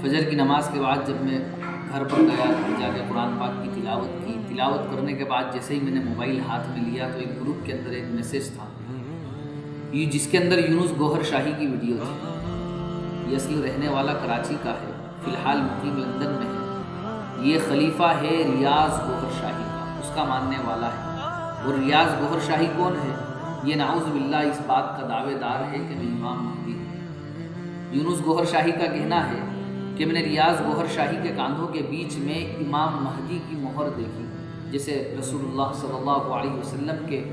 فجر کی نماز کے بعد جب میں گھر پر گیا، جا کے قرآن پاک کی تلاوت کی۔ تلاوت کرنے کے بعد جیسے ہی میں نے موبائل ہاتھ میں لیا تو ایک گروپ کے اندر ایک میسیج تھا جس کے اندر یونس گوہر شاہی کی ویڈیو تھی۔ یہ اصل رہنے والا کراچی کا ہے، فی الحال مقیم لندن میں ہے۔ یہ خلیفہ ہے ریاض گوہر شاہی کا، اس کا ماننے والا ہے۔ اور ریاض گوہر شاہی کون ہے؟ یہ نعوذ باللہ اس بات کا دعوے دار ہے کہ میں امام مہدی ہوں۔ یونس گوہر شاہی کا کہنا ہے کہ میں نے ریاض گوہر شاہی کے کاندھوں کے بیچ میں امام مہدی کی مہر دیکھی، جیسے رسول اللہ صلی اللہ علیہ وسلم کے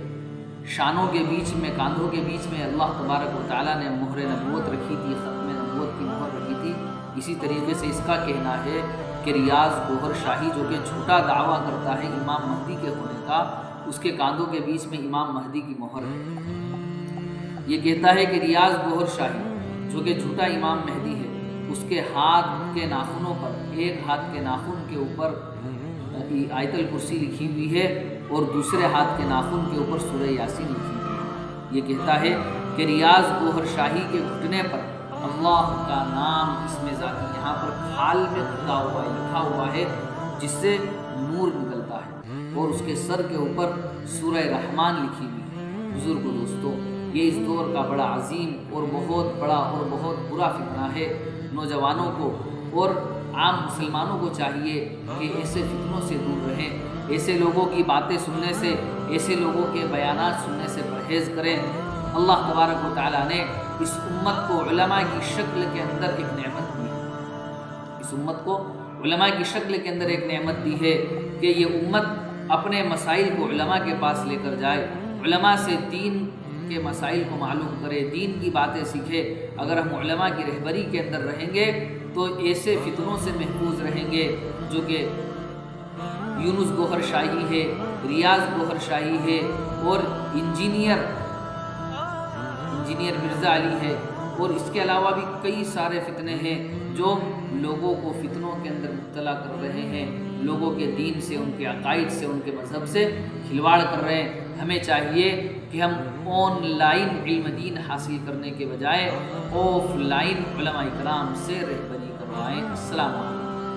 شانوں کے بیچ میں، کاندھوں کے بیچ میں اللہ تبارک و تعالیٰ نے مہر نبوت رکھی تھی، ختم نبوت کی مہر رکھی تھی۔ اسی طریقے سے اس کا کہنا ہے کہ ریاض گوہر شاہی جو کہ جھوٹا دعویٰ کرتا ہے امام مہدی کے ہونے کا، اس کے کاندھوں کے بیچ میں امام مہدی کی مہر ہے۔ یہ کہتا ہے کہ ریاض گوہر شاہی جو کہ جھوٹا امام مہدی ہے، اس کے ہاتھ کے ناخنوں پر، ایک ہاتھ کے ناخن کے اوپر آیت الکرسی لکھی ہوئی ہے اور دوسرے ہاتھ کے ناخن کے اوپر سورہ یاسین لکھی ہوئی ہے۔ یہ کہتا ہے کہ ریاض گوہر شاہی کے گھٹنے پر اللہ کا نام اسم ذاتی یہاں پر کھال میں کھدا ہوا ہے، لکھا ہوا ہے، جس سے نور نکلتا ہے، اور اس کے سر کے اوپر سورہ رحمان لکھی ہوئی ہے۔ بزرگ دوستو، یہ اس دور کا بڑا عظیم اور بہت بڑا اور بہت برا فتنہ ہے۔ نوجوانوں کو اور عام مسلمانوں کو چاہیے کہ ایسے فتنوں سے دور رہیں، ایسے لوگوں کی باتیں سننے سے، ایسے لوگوں کے بیانات سننے سے پرہیز کریں۔ اللہ تبارک و تعالیٰ نے اس امت کو علماء کی شکل کے اندر ایک نعمت دی ہے، اس امت کو علماء کی شکل کے اندر ایک نعمت دی ہے کہ یہ امت اپنے مسائل کو علماء کے پاس لے کر جائے، علماء سے دین کے مسائل کو معلوم کرے، دین کی باتیں سیکھے۔ اگر ہم علماء کی رہبری کے اندر رہیں گے تو ایسے فتنوں سے محفوظ رہیں گے جو کہ یونس گوہر شاہی ہے، ریاض گوہر شاہی ہے، اور انجینئر مرزا علی ہے، اور اس کے علاوہ بھی کئی سارے فتنے ہیں جو لوگوں کو فتنوں کے اندر مبتلا کر رہے ہیں، لوگوں کے دین سے، ان کے عقائد سے، ان کے مذہب سے کھلواڑ کر رہے ہیں۔ ہمیں چاہیے کہ ہم آن لائن علم دین حاصل کرنے کے بجائے آف لائن علماء کرام سے رہبری کروائیں۔ السلام علیکم۔